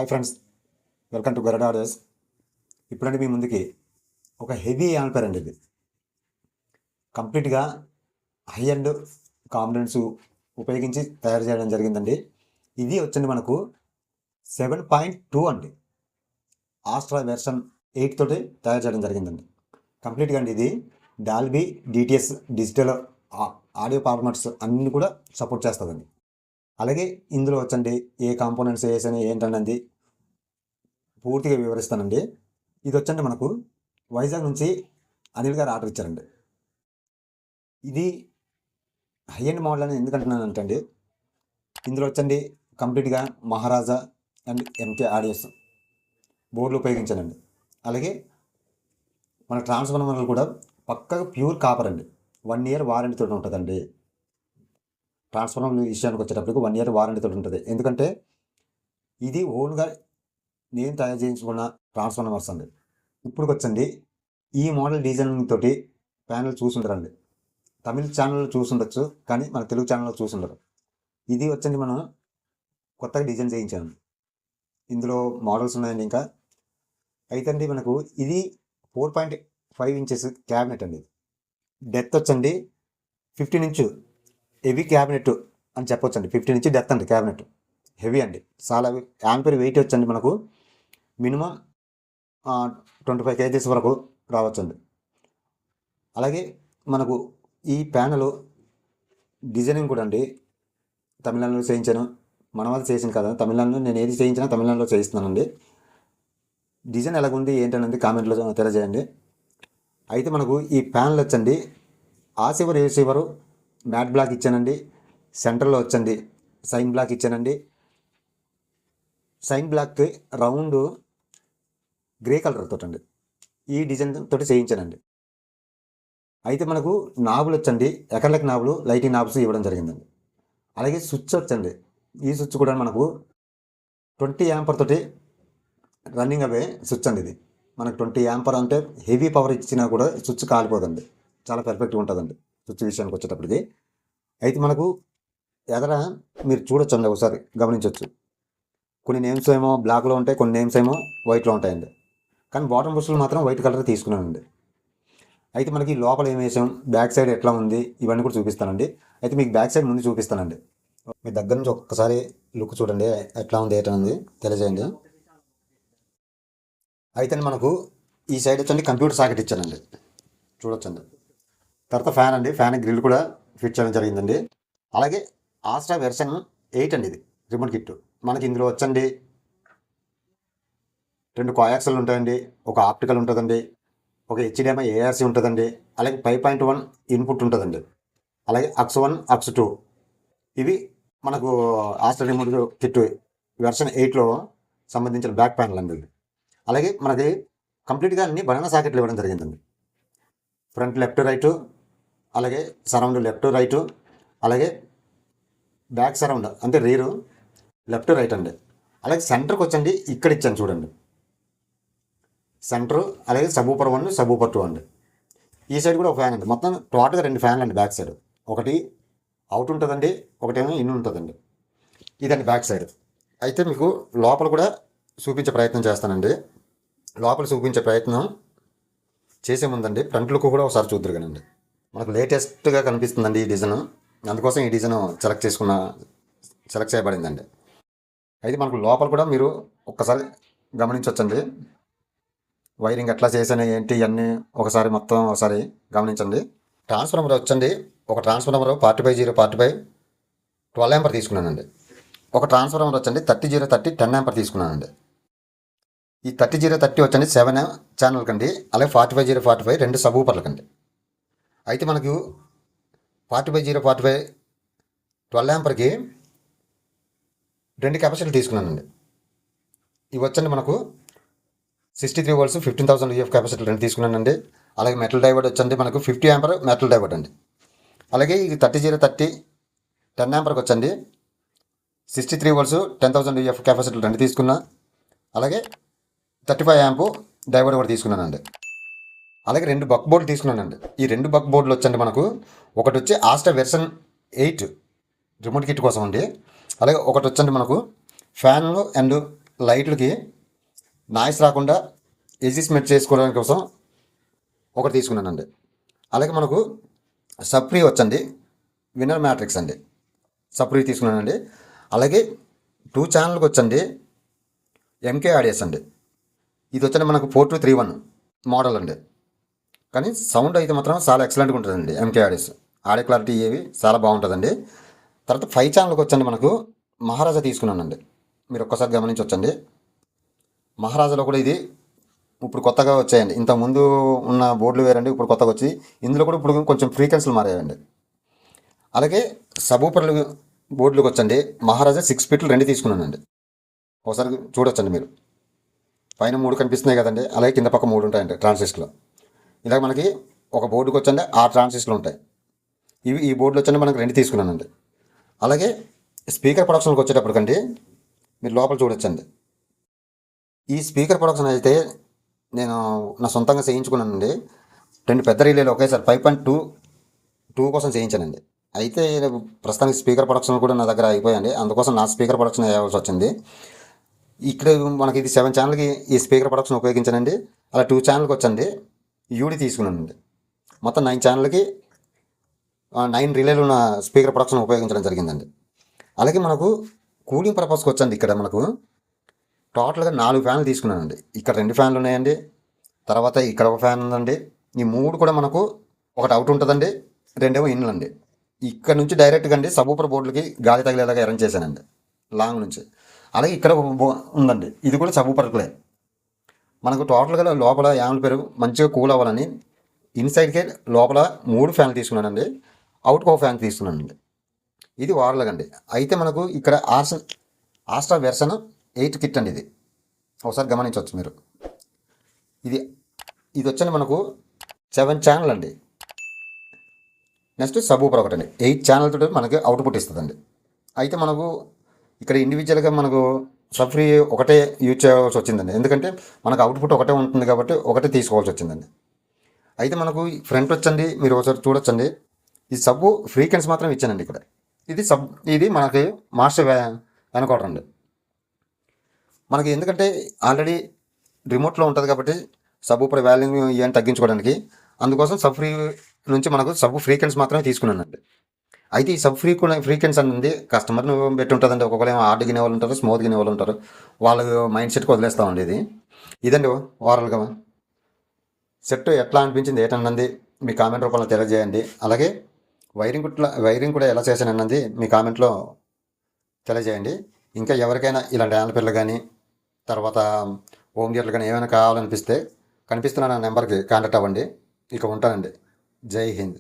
Hi friends, welcome to Garuda audios. ఇప్పుడంటే మీ ముందుకి ఒక హెవీ యాంప్లిఫైయర్ అండి. ఇది కంప్లీట్గా హై అండ్ కాంపోనెంట్స్ ఉపయోగించి తయారు చేయడం జరిగిందండి. ఇది వచ్చింది మనకు 7.2 అండి. ఆస్ట్రా వెర్షన్ 8 తోటి తయారు చేయడం జరిగిందండి. కంప్లీట్గా అండి ఇది Dolby DTS digital audio formats అన్నీ కూడా సపోర్ట్ చేస్తుందండి. అలాగే ఇందులో వచ్చండి ఏ కాంపోనెంట్స్ వేసని ఏంటన్నది పూర్తిగా వివరిస్తానండి. ఇది వచ్చండి మనకు వైజాగ్ నుంచి అనిల్ గారు ఆర్డర్ ఇచ్చారండి. ఇది హై అండ్ మోడల్ అని ఎందుకంటున్నానంటే అండి, ఇందులో వచ్చండి కంప్లీట్గా మహారాజా అండ్ ఎంకే ఆడియోస్ బోర్డులు ఉపయోగించానండి. అలాగే మన ట్రాన్స్ఫార్మర్లు కూడా పక్కగా ప్యూర్ కాపర్ అండి. 1 year వారంటీతో ఉంటుందండి. ట్రాన్స్ఫార్మర్ విషయానికి వచ్చేటప్పటికి 1 year వారంటీతో ఉంటుంది. ఎందుకంటే ఇది ఓన్గా నేను తయారు చేయించుకున్న ట్రాన్స్ఫార్మర్స్ అండి. ఇప్పుడు వచ్చండి ఈ మోడల్ డిజైనింగ్ తోటి ప్యానల్ చూసుండరండి. తమిళ ఛానల్లో చూసుండొచ్చు, కానీ మన తెలుగు ఛానల్లో చూసుండరు. ఇది వచ్చండి మనం కొత్తగా డిజైన్ చేయించాను. ఇందులో మోడల్స్ ఉన్నాయండి. ఇంకా అయితే అండి మనకు ఇది 4.5 inches క్యాబినెట్ అండి. డెప్త్ వచ్చండి 15 inch హెవీ క్యాబినెట్ అని చెప్పొచ్చండి. 15 inch డెప్త్ అండి. క్యాబినెట్ హెవీ అండి. చాలా యాంపీర్ వెయిట్ వచ్చండి మనకు మినిమం 25 kgs వరకు రావచ్చండి. అలాగే మనకు ఈ ప్యానల్ డిజైనింగ్ కూడా అండి తమిళనాడులో చేయించాను. మన వాళ్ళు చేసింది కదా, తమిళనాడులో నేను ఏది చేయించినా తమిళనాడులో చేయిస్తున్నానండి. డిజైన్ ఎలాగుంది ఏంటనేది కామెంట్లో తెలియజేయండి. అయితే మనకు ఈ ప్యానల్ వచ్చండి ఆ సివర్ ఏ సివరు మ్యాట్ బ్లాక్ ఇచ్చానండి. సెంటర్లో వచ్చండి సైన్ బ్లాక్ ఇచ్చానండి. సైన్ బ్లాక్కి రౌండ్ గ్రే కలర్ తోటండి ఈ డిజైన్ తోటి చేయించానండి. అయితే మనకు నాబులు వచ్చండి ఎకర్లకి నాబులు, లైటింగ్ నాబ్స్ ఇవ్వడం జరిగిందండి. అలాగే స్విచ్ వచ్చండి. ఈ స్విచ్ కూడా మనకు 20 amp తోటి రన్నింగ్ అవే స్విచ్ అండి. ఇది మనకు 20 amp అంటే హెవీ పవర్ ఇచ్చినా కూడా స్విచ్ కాలిపోదండి. చాలా పర్ఫెక్ట్గా ఉంటుందండి స్విచ్ విషయానికి వచ్చేటప్పటికి. అయితే మనకు ఎదర మీరు చూడొచ్చండి, ఒకసారి గమనించవచ్చు. కొన్ని నేమ్స్ ఏమో బ్లాక్లో ఉంటాయి, కొన్ని నేమ్స్ ఏమో వైట్లో ఉంటాయండి. కానీ బాటమ్ బుస్సులు మాత్రం వైట్ కలర్ తీసుకున్నానండి. అయితే మనకి లోపల ఏం వేసాం, బ్యాక్ సైడ్ ఎట్లా ఉంది ఇవన్నీ కూడా చూపిస్తానండి. అయితే మీకు బ్యాక్ సైడ్ ముందు చూపిస్తానండి. మీ దగ్గర నుంచి ఒక్కసారి లుక్ చూడండి, ఎట్లా ఉంది ఏంటనేది తెలియజేయండి. అయితే మనకు ఈ సైడ్ వచ్చండి కంప్యూటర్ సాకెట్ ఇచ్చానండి, చూడొచ్చండి. తర్వాత ఫ్యాన్ అండి, ఫ్యాన్ గ్రిల్ కూడా ఫిట్ చేయడం జరిగిందండి. అలాగే ఆస్ట్రా వెర్షన్ 8 అండి. ఇది రిమోట్ కిట్. మనకి ఇందులో వచ్చండి 2 కోయాక్సల్ ఉంటాయండి, ఒక ఆప్టికల్ ఉంటుందండి, ఒక HDMI ARC ఉంటుందండి, అలాగే 5.1 ఇన్పుట్ ఉంటుందండి, అలాగే AUX 1 AUX 2 ఇవి మనకు ఆస్ట్రా రిమోట్ కిట్ వెర్షన్ 8లో సంబంధించిన బ్యాక్ ప్యానల్ అండి. అలాగే మనకి కంప్లీట్గా అన్ని బనానా సాకెట్లు ఇవ్వడం జరిగిందండి. ఫ్రంట్ లెఫ్ట్ రైటు, అలాగే సరౌండ్ లెఫ్ట్ రైటు, అలాగే బ్యాక్ సరౌండ్ అంటే రీరు లెఫ్ట్ రైట్ అండి. అలాగే సెంటర్కి వచ్చండి ఇక్కడ ఇచ్చాను చూడండి సెంటరు. అలాగే సబూపర్ 1 సబూపర్ 2 అండి. ఈ సైడ్ కూడా ఒక ఫ్యాన్ అండి. మొత్తం టోటల్గా 2 ఫ్యాన్లు అండి. బ్యాక్ సైడ్ ఒకటి అవుట్ ఉంటుందండి, ఒకటేమో ఇన్ ఉంటుందండి. ఇదండి బ్యాక్ సైడ్. అయితే మీకు లోపల కూడా చూపించే ప్రయత్నం చేస్తానండి. లోపల చూపించే ప్రయత్నం చేసే ముందండి ఫ్రంట్ లుక్ కూడా ఒకసారి చూద్దరు కానండి. మనకు లేటెస్ట్గా కనిపిస్తుందండి ఈ డిజైన్, అందుకోసం ఈ డిజైన్ సెలెక్ట్ చేయబడిందండి. అయితే మనకు లోపల కూడా మీరు ఒక్కసారి గమనించవచ్చండి. వైరింగ్ ఎట్లా చేసాను ఏంటి ఇవన్నీ ఒకసారి గమనించండి. ట్రాన్స్ఫార్మర్ వచ్చండి, ఒక ట్రాన్స్ఫార్మర్ 45/45 12 amp తీసుకున్నానండి. ఒక ట్రాన్స్ఫార్మర్ వచ్చండి 30/30 10 amp తీసుకున్నానండి. ఈ 30/30 వచ్చండి 7 ఛానల్ కండి, అలాగే 45/45 2 సబూపర్లకండి. అయితే మనకు 45/45 12 amp 2 కెపాసిటీలు తీసుకున్నానండి. ఇవి వచ్చండి మనకు 63 volts 15,000 UF కెపాసిటీ 2 తీసుకున్నానండి. అలాగే మెటల్ డైవర్డ్ వచ్చండి మనకు 50 amp మెటల్ డైవర్డ్ అండి. అలాగే ఇది 30/30 10 amp వచ్చండి 63 volts 10,000 UF కెపాసిటీ 2 తీసుకున్నా. అలాగే 35 amp డైవర్డ్ కూడా తీసుకున్నానండి. అలాగే 2 బక్ బోర్డులు తీసుకున్నానండి. ఈ 2 బక్ బోర్డులు వచ్చండి మనకు ఒకటి వచ్చి ఆస్ట్రా వెర్షన్ 8 రిమోట్ కిట్ కోసం అండి. అలాగే ఒకటి వచ్చండి మనకు ఫ్యాన్ అండ్ లైట్లకి నాయిస్ రాకుండా అడ్జస్ట్మెంట్ చేసుకోవడానికి కోసం ఒకటి తీసుకున్నానండి. అలాగే మనకు సప్రీ వచ్చండి, విన్నర్ మ్యాట్రిక్స్ అండి, సప్రీ తీసుకున్నానండి. అలాగే 2 ఛానల్కి వచ్చండి ఎంకే ఆడియస్ అండి. ఇది వచ్చండి మనకు 4231 మోడల్ అండి. కానీ సౌండ్ అయితే మాత్రం చాలా ఎక్సలెంట్గా ఉంటుందండి. ఎంకే ఆడియస్ ఆడియో క్లారిటీ ఏవి చాలా బాగుంటుందండి. తర్వాత 5 ఛానల్కి వచ్చండి మనకు మహారాజా తీసుకున్నానండి. మీరు ఒక్కసారి గమనించవచ్చండి. మహారాజాలో కూడా ఇది ఇప్పుడు కొత్తగా వచ్చాయండి. ఇంతకుముందు ఉన్న బోర్డులు వేరండి, ఇప్పుడు కొత్తగా వచ్చి ఇందులో కూడా ఇప్పుడు కొంచెం ఫ్రీక్వెన్సీలు మారాయండి. అలాగే సబూపర్లు బోర్డులకు వచ్చండి మహారాజా 6 ఫీట్లు 2 తీసుకున్నానండి. ఒకసారి చూడొచ్చండి మీరు. పైన 3 కనిపిస్తున్నాయి కదండి, అలాగే కింద పక్క 3 ఉంటాయండి ట్రాన్సిస్టర్లు. ఇలాగ మనకి ఒక బోర్డుకి వచ్చండి 6 ట్రాన్సిస్టర్లు ఉంటాయి. ఈ బోర్డులు వచ్చండి మనకు 2 తీసుకున్నానండి. అలాగే స్పీకర్ ప్రొడక్షన్కి వచ్చేటప్పటికండి మీరు లోపల చూడొచ్చండి. ఈ స్పీకర్ ప్రొడక్షన్ అయితే నేను నా సొంతంగా చేయించుకున్నానండి. 2 పెద్ద రిలేలు ఒకేసారి 5.2 కోసం చేయించానండి. అయితే ప్రస్తుతానికి స్పీకర్ ప్రొడక్షన్ కూడా నా దగ్గర అయిపోయాయండి. అందుకోసం నా స్పీకర్ ప్రొడక్షన్ వేయాల్సి వచ్చింది. ఇక్కడ మనకి ఇది 7 ఛానల్కి ఈ స్పీకర్ ప్రొడక్షన్ ఉపయోగించానండి. అలా 2 ఛానల్కి వచ్చండి యూడి తీసుకున్నానండి. మొత్తం 9 ఛానల్కి 9 రిలేలు ఉన్న స్పీకర్ ప్రొడక్షన్ ఉపయోగించడం జరిగిందండి. అలాగే మనకు కూలింగ్ పర్పస్కి వచ్చండి ఇక్కడ మనకు టోటల్గా 4 ఫ్యాన్లు తీసుకున్నానండి. ఇక్కడ 2 ఫ్యాన్లు ఉన్నాయండి, తర్వాత ఇక్కడ ఒక ఫ్యాన్ ఉందండి. ఈ 3 కూడా మనకు ఒకటి అవుట్ ఉంటుందండి, 2 ఇన్లు అండి. ఇక్కడ నుంచి డైరెక్ట్గా అండి సబూపర్ బోర్డులకి గాలి తగిలేలాగా అరేంజ్ చేశానండి లాంగ్ నుంచి. అలాగే ఇక్కడ ఒక ఉందండి, ఇది కూడా సబూపర్లే. మనకు టోటల్గా లోపల యాంప్లిఫైర్ మంచిగా కూల్ అవ్వాలని ఇన్సైడ్కే లోపల 3 ఫ్యాన్లు తీసుకున్నానండి, అవుట్కి ఒక ఫ్యాన్ తీసుకున్నానండి. ఇది వార్లగ్ అండి. అయితే మనకు ఇక్కడ ఆస్ట్రా వెర్షన్ 8 కిట్ అండి. ఇది ఒకసారి గమనించవచ్చు మీరు. ఇది వచ్చండి మనకు 7 ఛానల్ అండి. నెక్స్ట్ సబూపర్ ఒకటండి 8 ఛానల్తో మనకి అవుట్పుట్ ఇస్తుందండి. అయితే మనకు ఇక్కడ ఇండివిజువల్గా మనకు సబ్ఫ్రీ ఒకటే యూజ్ చేయాల్సి వచ్చిందండి, ఎందుకంటే మనకు అవుట్పుట్ ఒకటే ఉంటుంది కాబట్టి ఒకటే తీసుకోవాల్సి వచ్చిందండి. అయితే మనకు ఫ్రంట్ వచ్చండి మీరు ఒకసారి చూడొచ్చండి, ఈ సబ్బు ఫ్రీక్వెన్సీ మాత్రం ఇచ్చానండి ఇక్కడ. ఇది మనకి మాస్టర్ వెనకోటర్ అండి. మనకి ఎందుకంటే ఆల్రెడీ రిమోట్లో ఉంటుంది కాబట్టి సబ్బూపర్ వాల్యూమ్ ఇవన్నీ తగ్గించుకోవడానికి, అందుకోసం సబ్ ఫ్రీ నుంచి మనకు సబ్ ఫ్రీక్వెన్సీ మాత్రమే తీసుకున్నానండి. అయితే ఈ సబ్ ఫ్రీక్వెన్సీ అనేది కస్టమర్ని పెట్టి ఉంటుందండి. ఒక్కొక్కరు హార్డ్ గినే వాళ్ళు ఉంటారు, స్మూత్ గినే వాళ్ళు ఉంటారు, వాళ్ళ మైండ్ సెట్కి వదిలేస్తామండి. ఇదండి ఓవరాల్గా సెట్ ఎట్లా అనిపించింది ఏంటన్నది మీ కామెంట్ రూపంలో తెలియజేయండి. అలాగే వైరింగ్ కూడా ఎలా చేశానన్నది మీ కామెంట్లో తెలియజేయండి. ఇంకా ఎవరికైనా ఇలాంటి యాంప్లిఫైర్లు కానీ తర్వాత హోమ్ థియేటర్లు కానీ ఏమైనా కావాలనిపిస్తే కనిపిస్తున్న నా నెంబర్కి కాంటాక్ట్ అవ్వండి. ఇక ఉంటానండి. జై హింద్.